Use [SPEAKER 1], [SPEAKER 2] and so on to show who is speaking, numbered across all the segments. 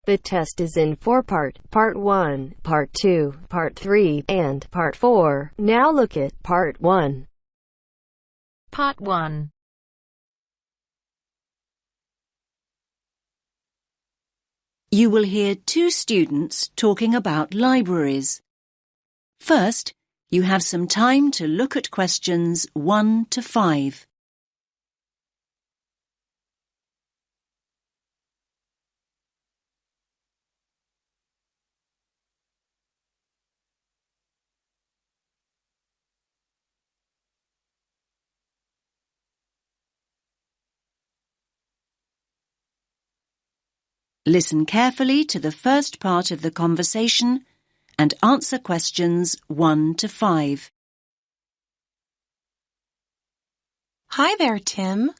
[SPEAKER 1] The test is in 4 parts: Part 1, Part 2, Part 3, and Part 4. Now look at Part 1.
[SPEAKER 2] Part 1.
[SPEAKER 3] You will hear two students talking about libraries. First, you have some time to look at questions 1 to 5. Listen carefully to the first part of the conversation and answer questions 1 to 5.
[SPEAKER 4] Hi there, Tim.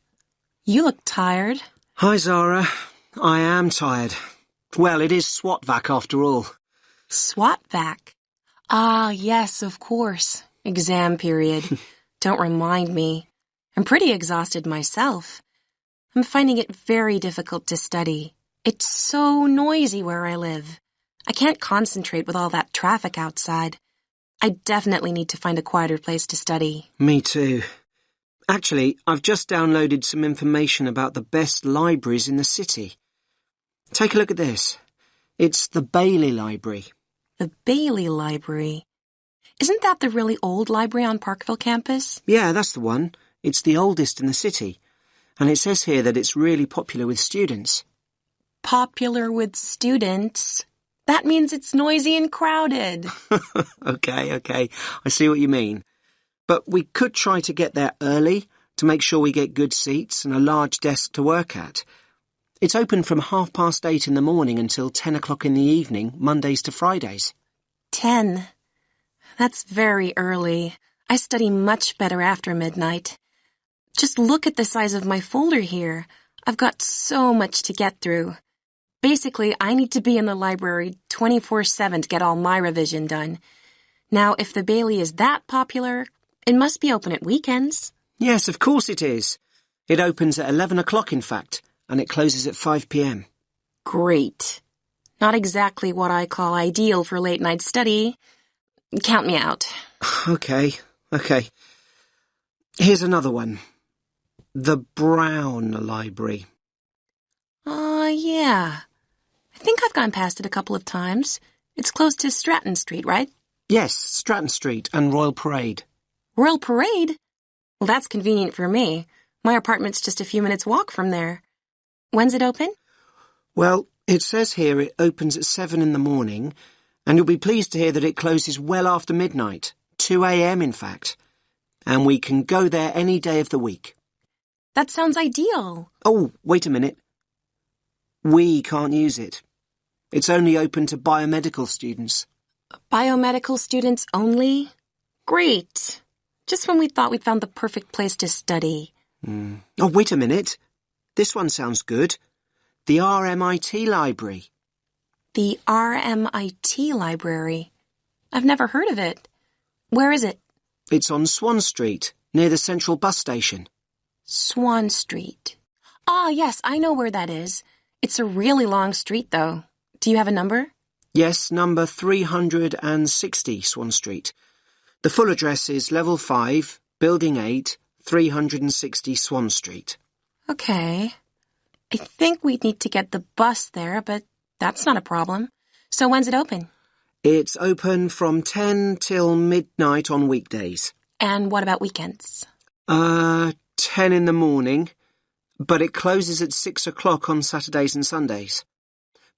[SPEAKER 4] You look tired.
[SPEAKER 5] Hi, Zara. I am tired. Well, it is SWAT-vac after all.
[SPEAKER 4] SWAT-vac? Ah, yes, of course. Exam period. Don't remind me. I'm pretty exhausted myself. I'm finding it very difficult to study. It's so noisy where I live. I can't concentrate with all that traffic outside. I definitely need to find a quieter place to study.
[SPEAKER 5] Me too. Actually, I've just downloaded some information about the best libraries in the city. Take a look at this. It's the Bailey Library.
[SPEAKER 4] The Bailey Library? Isn't that the really old library on Parkville campus?
[SPEAKER 5] Yeah, that's the one. It's the oldest in the city. And it says here that it's really popular with students.
[SPEAKER 4] Popular with students? That means it's noisy and crowded.
[SPEAKER 5] Okay. I see what you mean. But we could try to get there early to make sure we get good seats and a large desk to work at. It's open from 8:30 in the morning until 10 o'clock in the evening, Mondays to Fridays.
[SPEAKER 4] 10. That's very early. I study much better after midnight. Just look at the size of my folder here. I've got so much to get through. Basically, I need to be in the library 24/7 to get all my revision done. Now, if the Bailey is that popular, it must be open at weekends.
[SPEAKER 5] Yes, of course it is. It opens at 11 o'clock, in fact, and it closes at 5 p.m.
[SPEAKER 4] Great. Not exactly what I call ideal for late-night study. Count me out.
[SPEAKER 5] Okay. Here's another one. The Brown Library.
[SPEAKER 4] Yeah. I think I've gone past it a couple of times. It's close to Stratton Street, right?
[SPEAKER 5] Yes, Stratton Street and Royal Parade.
[SPEAKER 4] Royal Parade? Well, that's convenient for me. My apartment's just a few minutes' walk from there. When's it open?
[SPEAKER 5] Well, it says here it opens at 7 in the morning, and you'll be pleased to hear that it closes well after midnight, 2 a.m. in fact. And we can go there any day of the week.
[SPEAKER 4] That sounds ideal.
[SPEAKER 5] Oh, wait a minute. We can't use it. It's only open to biomedical students.
[SPEAKER 4] Biomedical students only? Great. Just when we thought we'd found the perfect place to study.
[SPEAKER 5] Oh, wait a minute. This one sounds good. The RMIT Library.
[SPEAKER 4] The RMIT Library? I've never heard of it. Where is it?
[SPEAKER 5] It's on Swan Street, near the Central Bus Station.
[SPEAKER 4] Swan Street. Ah, yes, I know where that is. It's a really long street, though. Do you have a number?
[SPEAKER 5] Yes, number 360 Swan Street. The full address is Level 5, Building 8, 360 Swan Street.
[SPEAKER 4] Okay. I think we'd need to get the bus there, but that's not a problem. So when's it open?
[SPEAKER 5] It's open from 10 till midnight on weekdays.
[SPEAKER 4] And what about weekends?
[SPEAKER 5] 10 in the morning, but it closes at 6 o'clock on Saturdays and Sundays.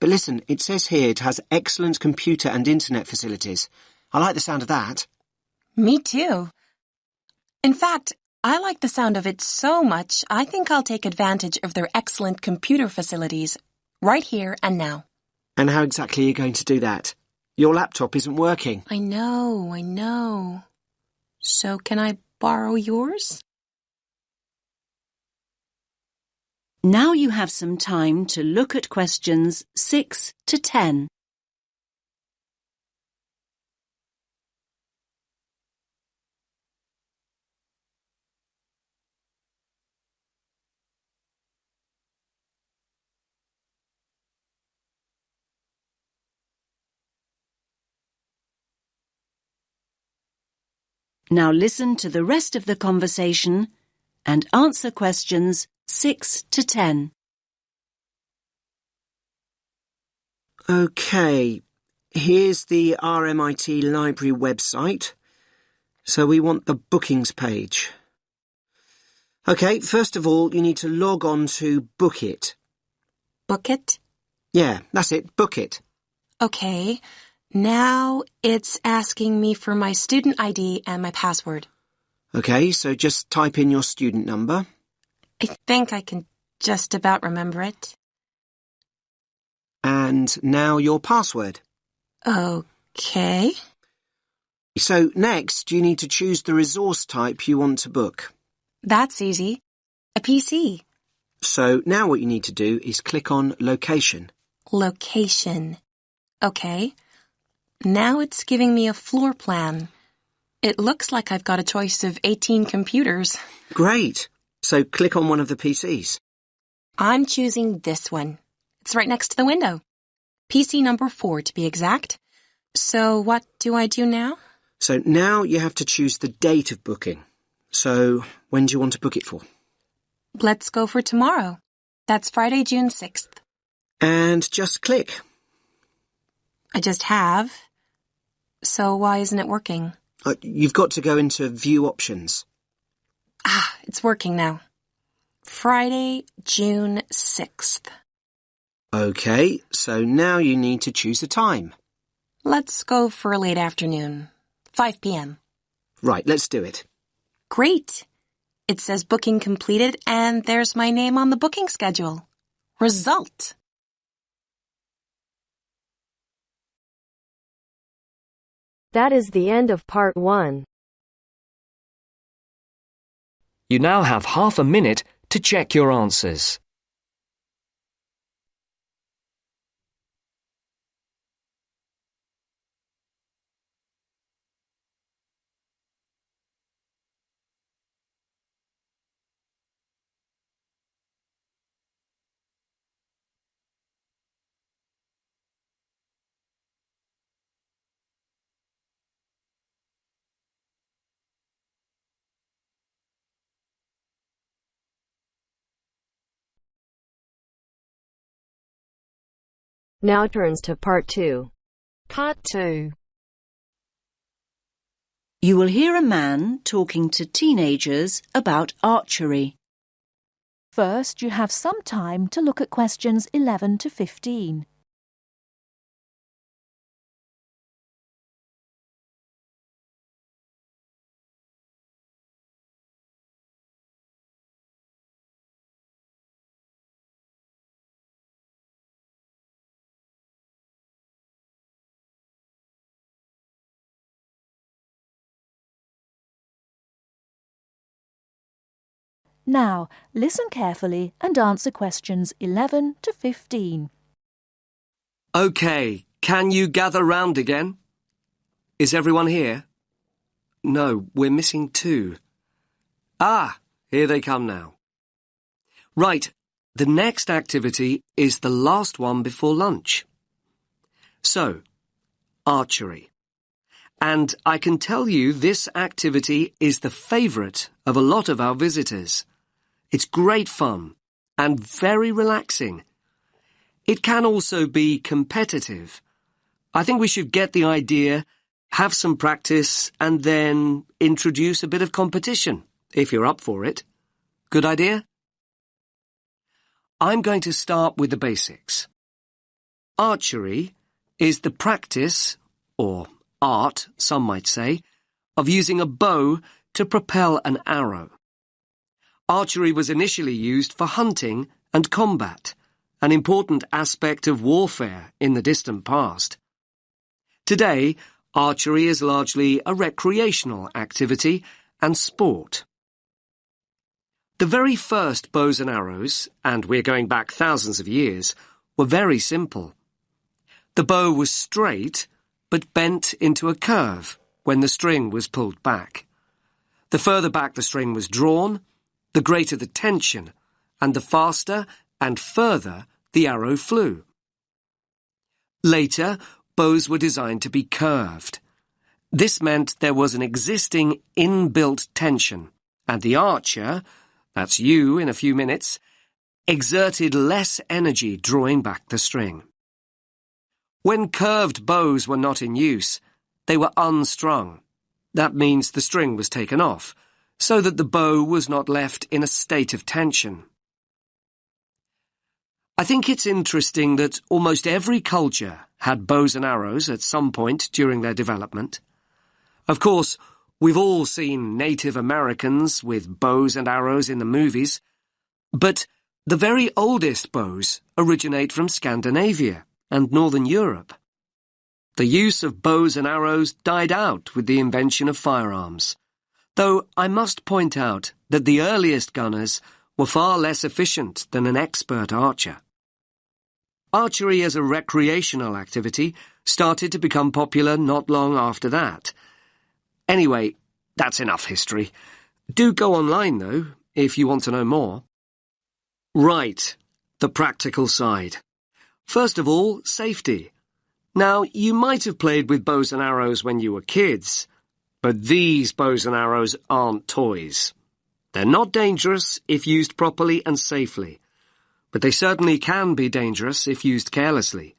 [SPEAKER 5] But listen, it says here it has excellent computer and internet facilities. I like the sound of that.
[SPEAKER 4] Me too. In fact, I like the sound of it so much, I think I'll take advantage of their excellent computer facilities right here and now.
[SPEAKER 5] And how exactly are you going to do that? Your laptop isn't working.
[SPEAKER 4] I know. So can I borrow yours?
[SPEAKER 3] Now you have some time to look at questions 6 to 10. Now listen to the rest of the conversation and answer questions 6 to 10.
[SPEAKER 5] OK, here's the RMIT Library website. So we want the bookings page. OK, first of all, you need to log on to Book It.
[SPEAKER 4] Book it?
[SPEAKER 5] Yeah, that's it, Book It.
[SPEAKER 4] Okay. Now it's asking me for my student ID and my password.
[SPEAKER 5] OK, so just type in your student number.
[SPEAKER 4] I think I can just about remember it.
[SPEAKER 5] And now your password.
[SPEAKER 4] Okay.
[SPEAKER 5] So next, you need to choose the resource type you want to book.
[SPEAKER 4] That's easy. A PC.
[SPEAKER 5] So now what you need to do is click on Location.
[SPEAKER 4] Location. Okay. Now it's giving me a floor plan. It looks like I've got a choice of 18 computers.
[SPEAKER 5] Great. So click on one of the PCs.
[SPEAKER 4] I'm choosing this one. It's right next to the window. PC number 4 to be exact. So what do I do now?
[SPEAKER 5] So now you have to choose the date of booking. So when do you want to book it for?
[SPEAKER 4] Let's go for tomorrow. That's Friday, June 6th.
[SPEAKER 5] And just click.
[SPEAKER 4] I just have. So why isn't it working?
[SPEAKER 5] You've got to go into View Options.
[SPEAKER 4] Ah, it's working now. Friday, June 6th.
[SPEAKER 5] OK, so now you need to choose a time.
[SPEAKER 4] Let's go for late afternoon. 5 p.m.
[SPEAKER 5] Right, let's do it.
[SPEAKER 4] Great. It says booking completed and there's my name on the booking schedule. Result.
[SPEAKER 1] That is the end of part 1.
[SPEAKER 6] You now have half a minute to check your answers.
[SPEAKER 1] Now turns to part 2.
[SPEAKER 2] Part 2.
[SPEAKER 3] You will hear a man talking to teenagers about archery.
[SPEAKER 7] First, you have some time to look at questions 11 to 15. Now, listen carefully and answer questions 11 to 15.
[SPEAKER 8] OK, can you gather round again? Is everyone here? No, we're missing 2. Ah, here they come now. Right, the next activity is the last one before lunch. So, archery. And I can tell you this activity is the favourite of a lot of our visitors. It's great fun and very relaxing. It can also be competitive. I think we should get the idea, have some practice, and then introduce a bit of competition, if you're up for it. Good idea? I'm going to start with the basics. Archery is the practice, or art, some might say, of using a bow to propel an arrow. Archery was initially used for hunting and combat, an important aspect of warfare in the distant past. Today, archery is largely a recreational activity and sport. The very first bows and arrows, and we're going back thousands of years, were very simple. The bow was straight, but bent into a curve when the string was pulled back. The further back the string was drawn, the greater the tension, and the faster and further the arrow flew. Later, bows were designed to be curved. This meant there was an existing inbuilt tension, and the archer, that's you in a few minutes, exerted less energy drawing back the string. When curved bows were not in use, they were unstrung. That means the string was taken off, so that the bow was not left in a state of tension. I think it's interesting that almost every culture had bows and arrows at some point during their development. Of course, we've all seen Native Americans with bows and arrows in the movies, but the very oldest bows originate from Scandinavia and Northern Europe. The use of bows and arrows died out with the invention of firearms, though I must point out that the earliest gunners were far less efficient than an expert archer. Archery as a recreational activity started to become popular not long after that. Anyway, that's enough history. Do go online, though, if you want to know more. Right, the practical side. First of all, safety. Now, you might have played with bows and arrows when you were kids, but these bows and arrows aren't toys. They're not dangerous if used properly and safely, but they certainly can be dangerous if used carelessly.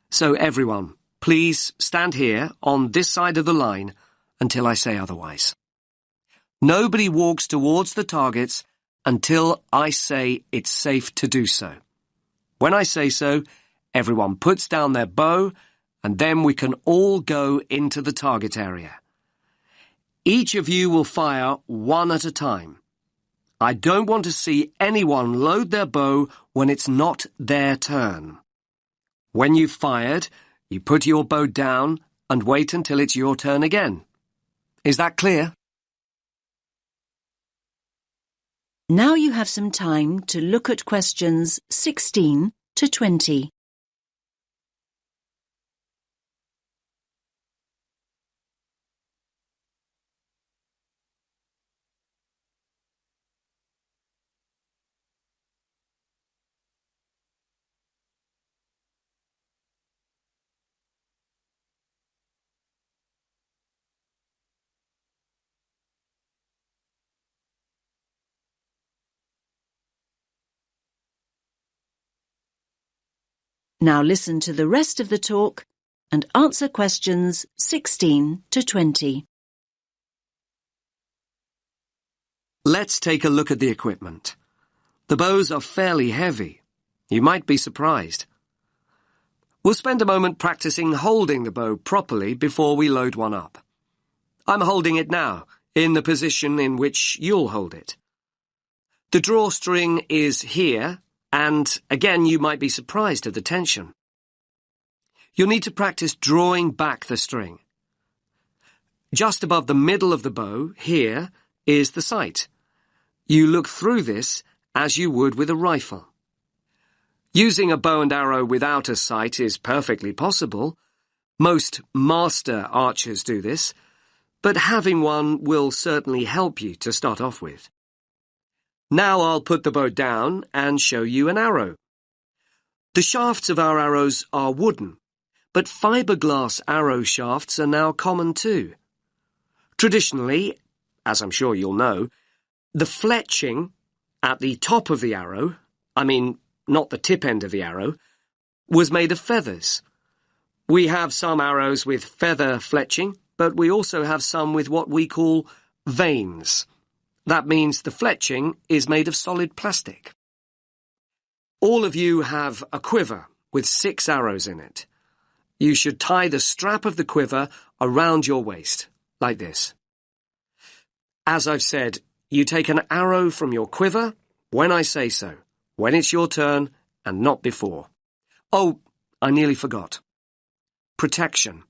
[SPEAKER 8] So everyone, please stand here on this side of the line until I say otherwise. Nobody walks towards the targets until I say it's safe to do so. When I say so, everyone puts down their bow, and then we can all go into the target area. Each of you will fire one at a time. I don't want to see anyone load their bow when it's not their turn. When you've fired, you put your bow down and wait until it's your turn again. Is that clear?
[SPEAKER 3] Now you have some time to look at questions 16 to 20. Now listen to the rest of the talk and answer questions 16 to 20.
[SPEAKER 8] Let's take a look at the equipment. The bows are fairly heavy. You might be surprised. We'll spend a moment practicing holding the bow properly before we load one up. I'm holding it now, in the position in which you'll hold it. The drawstring is here, and again you might be surprised at the tension. You'll need to practice drawing back the string. Just above the middle of the bow, here, is the sight. You look through this as you would with a rifle. Using a bow and arrow without a sight is perfectly possible. Most master archers do this, but having one will certainly help you to start off with. Now I'll put the bow down and show you an arrow. The shafts of our arrows are wooden, but fiberglass arrow shafts are now common too. Traditionally, as I'm sure you'll know, the fletching at the top of the arrow, not the tip end of the arrow, was made of feathers. We have some arrows with feather fletching, but we also have some with what we call vanes. That means the fletching is made of solid plastic. All of you have a quiver with 6 arrows in it. You should tie the strap of the quiver around your waist, like this. As I've said, you take an arrow from your quiver when I say so, when it's your turn and not before. Oh, I nearly forgot. Protection.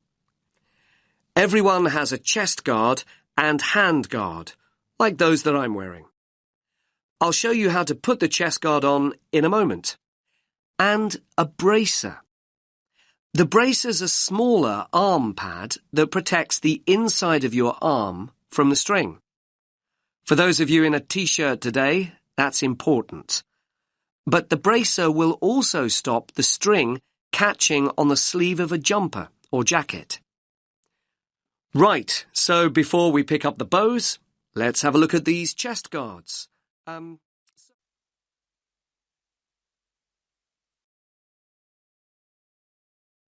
[SPEAKER 8] Everyone has a chest guard and hand guard, like those that I'm wearing. I'll show you how to put the chest guard on in a moment. And a bracer. The bracer's a smaller arm pad that protects the inside of your arm from the string. For those of you in a t-shirt today, that's important. But the bracer will also stop the string catching on the sleeve of a jumper or jacket. Right, so before we pick up the bows, let's have a look at these chest guards.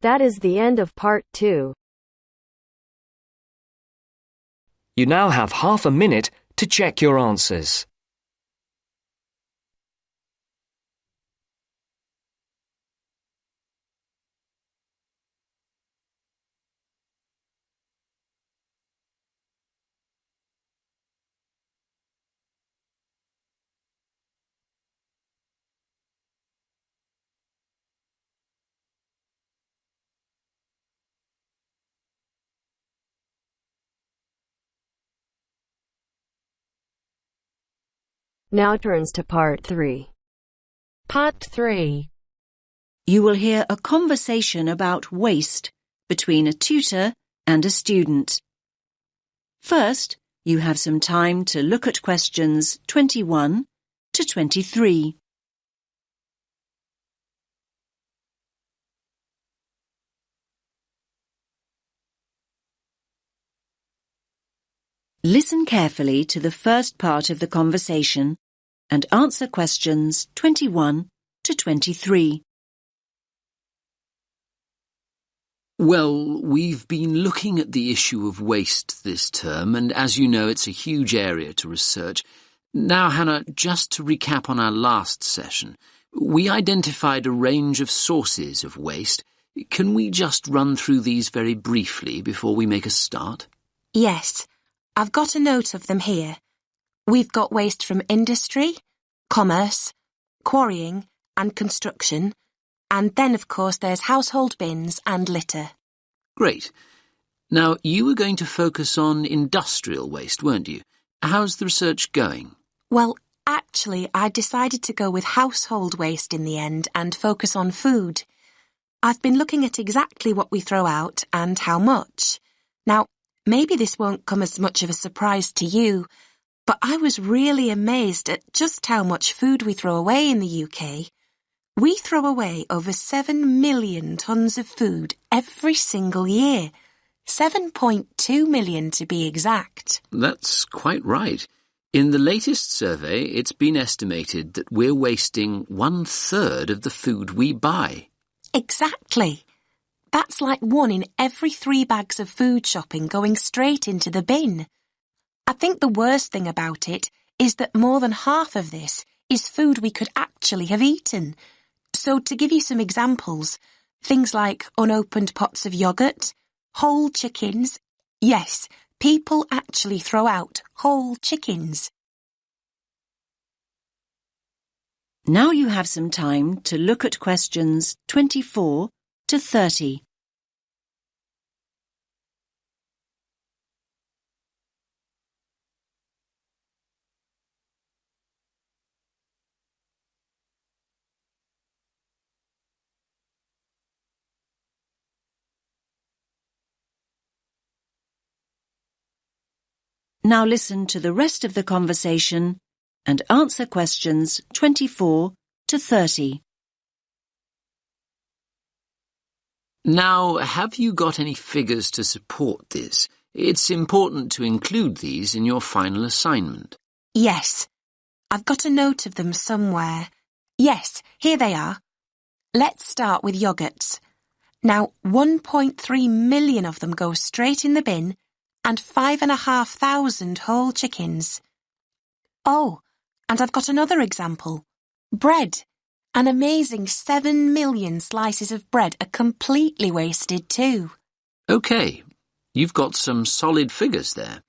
[SPEAKER 1] That is the end of part 2.
[SPEAKER 6] You now have half a minute to check your answers.
[SPEAKER 1] Now turns to part 3.
[SPEAKER 2] Part 3.
[SPEAKER 3] You will hear a conversation about waste between a tutor and a student. First, you have some time to look at questions 21 to 23. Listen carefully to the first part of the conversation and answer questions 21 to 23.
[SPEAKER 9] Well, we've been looking at the issue of waste this term, and as you know, it's a huge area to research. Now, Hannah, just to recap on our last session, we identified a range of sources of waste. Can we just run through these very briefly before we make a start?
[SPEAKER 4] Yes, I've got a note of them here. We've got waste from industry, commerce, quarrying and construction, and then, of course, there's household bins and litter.
[SPEAKER 9] Great. Now, you were going to focus on industrial waste, weren't you? How's the research going?
[SPEAKER 4] Well, actually, I decided to go with household waste in the end and focus on food. I've been looking at exactly what we throw out and how much. Now, maybe this won't come as much of a surprise to you, but I was really amazed at just how much food we throw away in the UK. We throw away over 7 million tonnes of food every single year. 7.2 million to be exact.
[SPEAKER 9] That's quite right. In the latest survey, it's been estimated that we're wasting 1/3 of the food we buy.
[SPEAKER 4] Exactly. That's like 1 in every 3 bags of food shopping going straight into the bin. I think the worst thing about it is that more than half of this is food we could actually have eaten. So to give you some examples, things like unopened pots of yoghurt, whole chickens. Yes, people actually throw out whole chickens.
[SPEAKER 3] Now you have some time to look at questions 24 to 30. Now listen to the rest of the conversation and answer questions 24 to 30.
[SPEAKER 9] Now, have you got any figures to support this? It's important to include these in your final assignment.
[SPEAKER 4] Yes, I've got a note of them somewhere. Yes, here they are. Let's start with yoghurts. Now, 1.3 million of them go straight in the bin, and 5,500 whole chickens. Oh, and I've got another example. Bread. An amazing 7 million slices of bread are completely wasted too.
[SPEAKER 9] OK, you've got some solid figures there.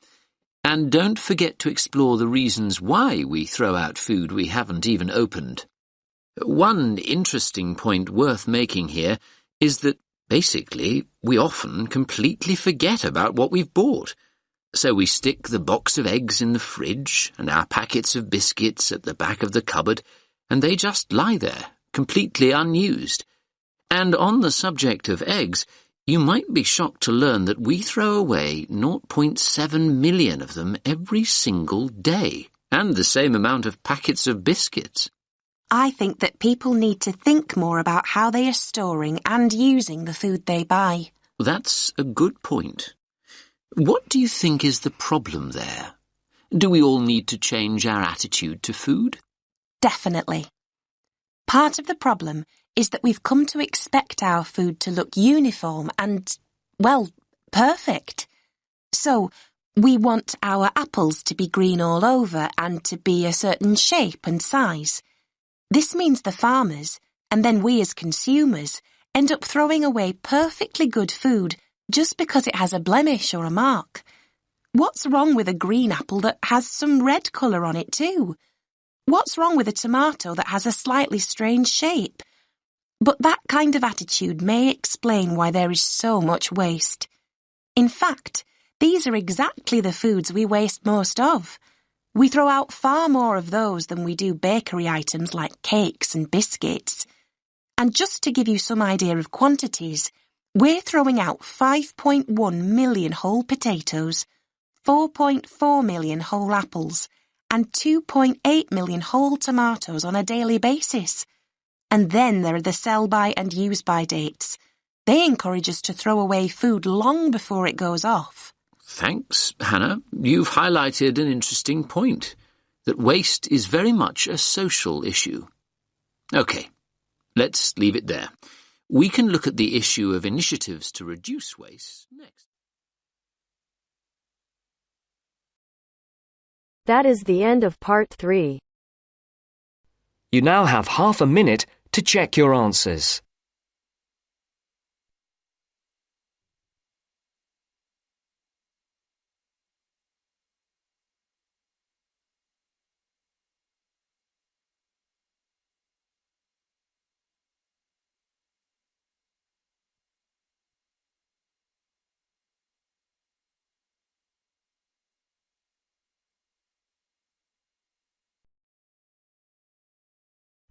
[SPEAKER 9] And don't forget to explore the reasons why we throw out food we haven't even opened. One interesting point worth making here is that, basically, we often completely forget about what we've bought. So we stick the box of eggs in the fridge and our packets of biscuits at the back of the cupboard, and they just lie there, completely unused. And on the subject of eggs, you might be shocked to learn that we throw away 0.7 million of them every single day, and the same amount of packets of biscuits.
[SPEAKER 4] I think that people need to think more about how they are storing and using the food they buy.
[SPEAKER 9] That's a good point. What do you think is the problem there? Do we all need to change our attitude to food?
[SPEAKER 4] Definitely. Part of the problem is that we've come to expect our food to look uniform and, well, perfect. So, we want our apples to be green all over and to be a certain shape and size. This means the farmers, and then we as consumers, end up throwing away perfectly good food just because it has a blemish or a mark. What's wrong with a green apple that has some red colour on it too? What's wrong with a tomato that has a slightly strange shape? But that kind of attitude may explain why there is so much waste. In fact, these are exactly the foods we waste most of. We throw out far more of those than we do bakery items like cakes and biscuits. And just to give you some idea of quantities, we're throwing out 5.1 million whole potatoes, 4.4 million whole apples, and 2.8 million whole tomatoes on a daily basis. And then there are the sell-by and use-by dates. They encourage us to throw away food long before it goes off.
[SPEAKER 9] Thanks, Hannah. You've highlighted an interesting point, that waste is very much a social issue. OK, let's leave it there. We can look at the issue of initiatives to reduce waste next.
[SPEAKER 1] That is the end of part 3.
[SPEAKER 6] You now have half a minute to check your answers.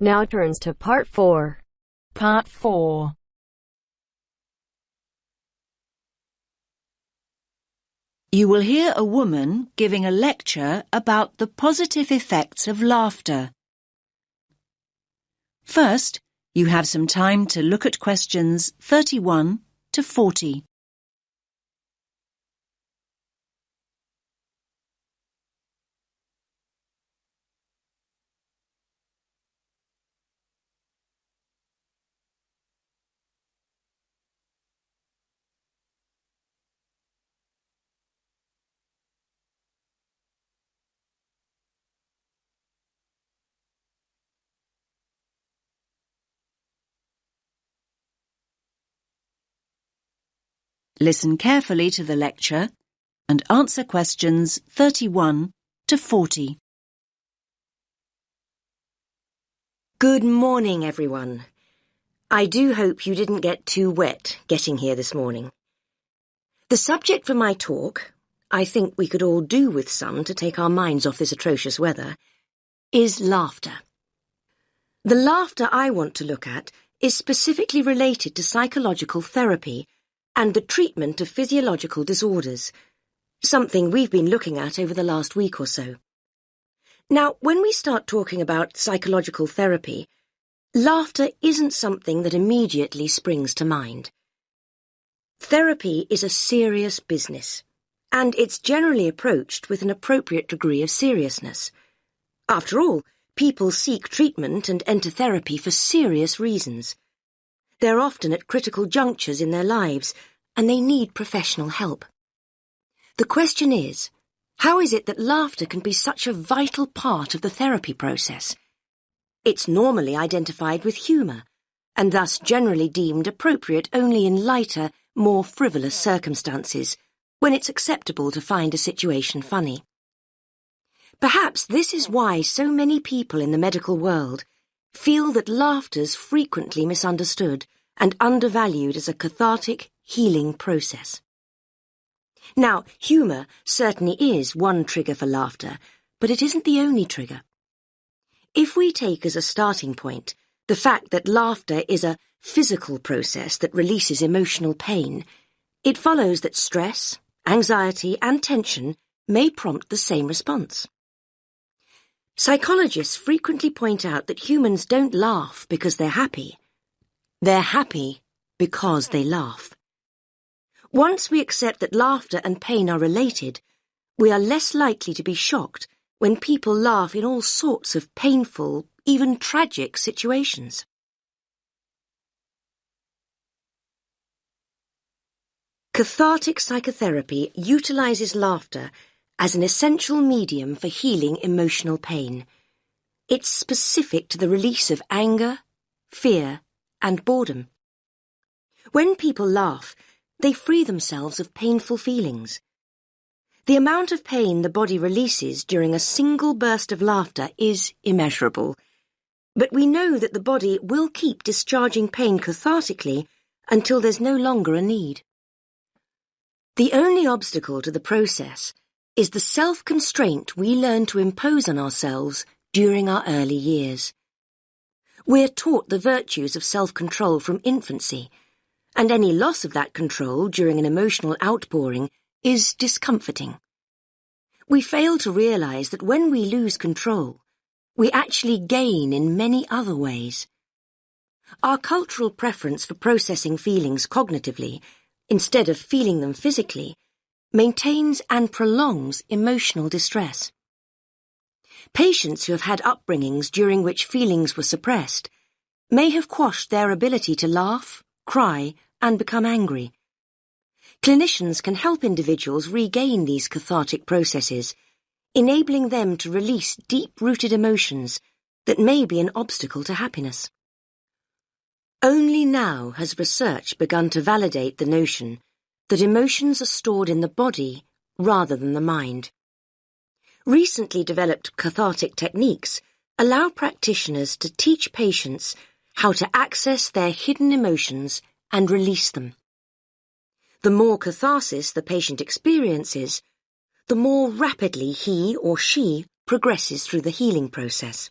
[SPEAKER 1] Now turns to part 4.
[SPEAKER 2] Part 4.
[SPEAKER 3] You will hear a woman giving a lecture about the positive effects of laughter. First, you have some time to look at questions 31 to 40. Listen carefully to the lecture and answer questions 31 to 40.
[SPEAKER 10] Good morning, everyone. I do hope you didn't get too wet getting here this morning. The subject for my talk, I think we could all do with some to take our minds off this atrocious weather, is laughter. The laughter I want to look at is specifically related to psychological therapy and the treatment of physiological disorders, something we've been looking at over the last week or so. Now, when we start talking about psychological therapy, laughter isn't something that immediately springs to mind. Therapy is a serious business, and it's generally approached with an appropriate degree of seriousness. After all, people seek treatment and enter therapy for serious reasons. They're often at critical junctures in their lives, and they need professional help. The question is, how is it that laughter can be such a vital part of the therapy process? It's normally identified with humour, and thus generally deemed appropriate only in lighter, more frivolous circumstances, when it's acceptable to find a situation funny. Perhaps this is why so many people in the medical world feel that laughter's frequently misunderstood and undervalued as a cathartic, healing process. Now, humour certainly is one trigger for laughter, but it isn't the only trigger. If we take as a starting point the fact that laughter is a physical process that releases emotional pain, it follows that stress, anxiety, and tension may prompt the same response. Psychologists frequently point out that humans don't laugh because they're happy. They're happy because they laugh. Once we accept that laughter and pain are related, we are less likely to be shocked when people laugh in all sorts of painful, even tragic situations. Cathartic psychotherapy utilizes laughter as an essential medium for healing emotional pain. It's specific to the release of anger, fear, and boredom. When people laugh, they free themselves of painful feelings. The amount of pain the body releases during a single burst of laughter is immeasurable, but we know that the body will keep discharging pain cathartically until there's no longer a need. The only obstacle to the process is the self-constraint we learn to impose on ourselves during our early years. We're taught the virtues of self-control from infancy, and any loss of that control during an emotional outpouring is discomforting. We fail to realize that when we lose control, we actually gain in many other ways. Our cultural preference for processing feelings cognitively, instead of feeling them physically, maintains and prolongs emotional distress. Patients who have had upbringings during which feelings were suppressed may have quashed their ability to laugh, cry, and become angry. Clinicians can help individuals regain these cathartic processes, enabling them to release deep-rooted emotions that may be an obstacle to happiness. Only now has research begun to validate the notion that emotions are stored in the body rather than the mind. Recently developed cathartic techniques allow practitioners to teach patients how to access their hidden emotions and release them. The more catharsis the patient experiences, the more rapidly he or she progresses through the healing process.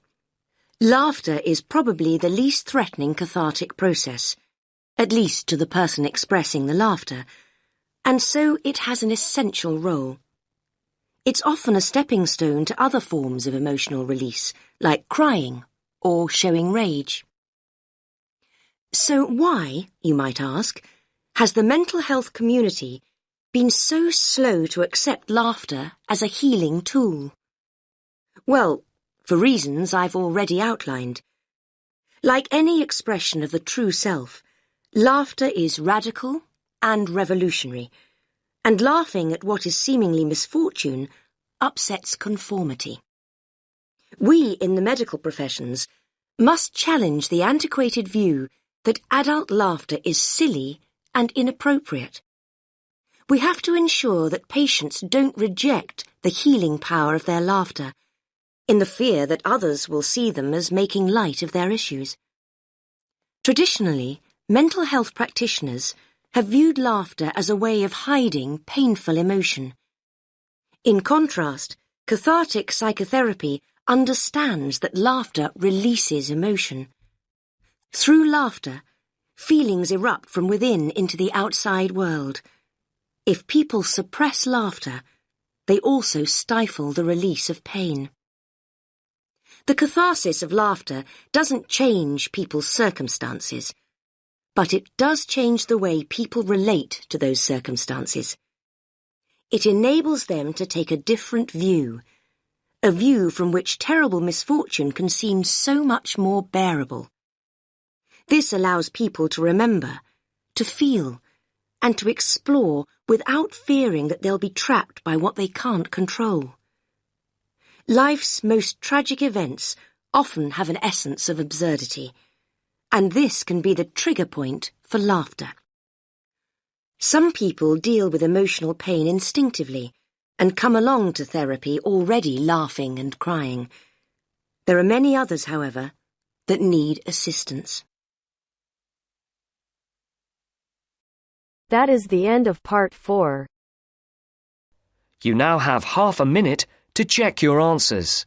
[SPEAKER 10] Laughter is probably the least threatening cathartic process, at least to the person expressing the laughter, and so it has an essential role. It's often a stepping stone to other forms of emotional release, like crying or showing rage. So why, you might ask, has the mental health community been so slow to accept laughter as a healing tool? Well, for reasons I've already outlined. Like any expression of the true self, laughter is radical and revolutionary, and laughing at what is seemingly misfortune upsets conformity. We in the medical professions must challenge the antiquated view that adult laughter is silly and inappropriate. We have to ensure that patients don't reject the healing power of their laughter, in the fear that others will see them as making light of their issues. Traditionally, mental health practitioners have viewed laughter as a way of hiding painful emotion. In contrast, cathartic psychotherapy understands that laughter releases emotion. Through laughter, feelings erupt from within into the outside world. If people suppress laughter, they also stifle the release of pain. The catharsis of laughter doesn't change people's circumstances, but it does change the way people relate to those circumstances. It enables them to take a different view, a view from which terrible misfortune can seem so much more bearable. This allows people to remember, to feel, and to explore without fearing that they'll be trapped by what they can't control. Life's most tragic events often have an essence of absurdity, and this can be the trigger point for laughter. Some people deal with emotional pain instinctively and come along to therapy already laughing and crying. There are many others, however, that need assistance.
[SPEAKER 1] That is the end of part 4.
[SPEAKER 6] You now have half a minute to check your answers.